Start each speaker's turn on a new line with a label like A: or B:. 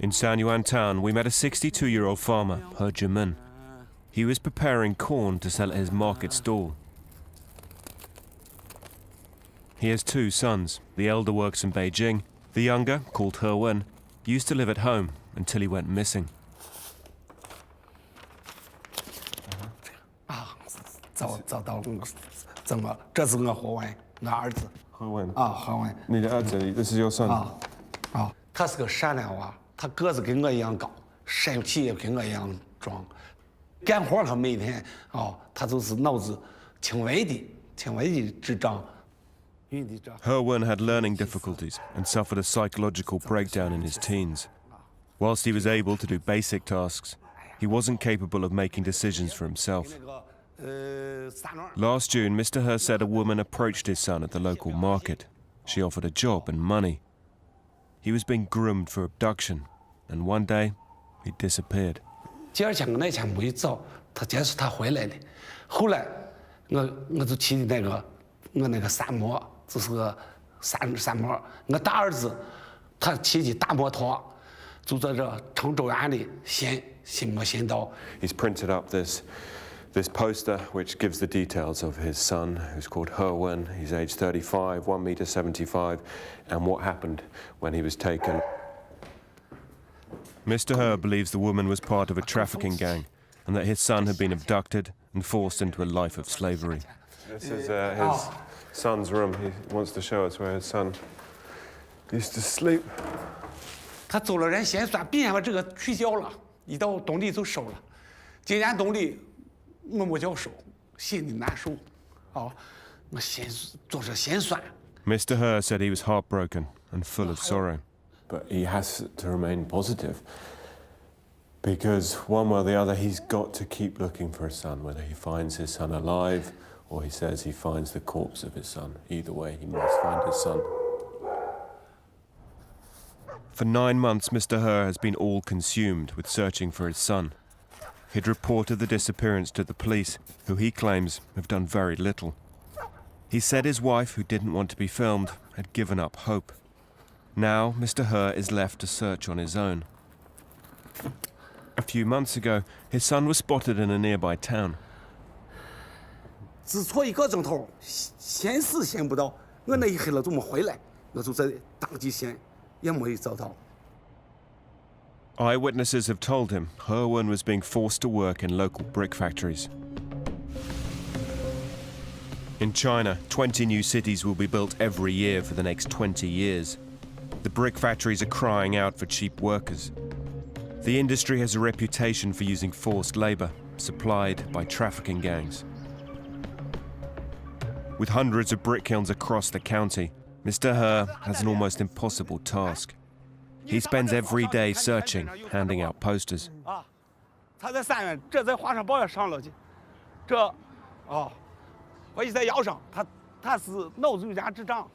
A: In Sanyuan town, we met a 62-year-old farmer, He Jimin. He was preparing corn to sell at his market stall. He has 2 sons. The elder works in Beijing. The younger, called He Wen, used to live at home until he went missing.
B: This is your son.
C: 他是个善良娃，他个子跟我一样高，身体也跟我一样壮，干活他每天他就是脑子轻微的智障。
A: He Wen had learning difficulties and suffered a psychological breakdown in his teens. Whilst he was able to do basic tasks, he wasn't capable of making decisions for himself. Last June, Mr. He said a woman approached his son at the local market. She offered a job and money. He was being groomed for abduction, and one day, he disappeared.
C: 第二天我那天没找他，这是他回来的。后来我就骑的我那个山摩，就是个山摩。我大儿子他骑的大摩托，就在这成州园里新县道。
B: He's printed up this poster which gives the details of his son, who's called He Wen. He's aged 35, 1.75 m, and what happened when he was taken.
A: Mr. He believes the woman was part of a trafficking gang and that his son had been abducted and forced into a life of slavery.
B: This is his son's room. He wants to show us where his son used to sleep.
C: 他走了人先算，别把这个取消了，一到冬里就收了。今年冬里我没交收，心里难受。我做着心酸。
A: Mr. He said he was heartbroken and full of sorrow.
B: But he has to remain positive, because one way or the other, he's got to keep looking for his son, whether he finds his son alive or he says he finds the corpse of his son. Either way, he must find his son.
A: For 9 months, Mr. He has been all-consumed with searching for his son. He'd reported the disappearance to the police, who he claims have done very little. He said his wife, who didn't want to be filmed, had given up hope. Now, Mr. He is left to search on his own. A few months ago, his son was spotted in a nearby town.
C: 只错1个钟头，先死先不到。我那一黑了就没回来，我就在当地县也没找到。
A: Eyewitnesses have told him He Wen was being forced to work in local brick factories. In China, 20 new cities will be built every year for the next 20 years. The brick factories are crying out for cheap workers. The industry has a reputation for using forced labor, supplied by trafficking gangs. With hundreds of brick kilns across the county, Mr. He has an almost impossible task. He spends every day searching, handing out posters.
C: 他在3月，这在华山报要上了去，我一在腰上，他是脑子有点智障。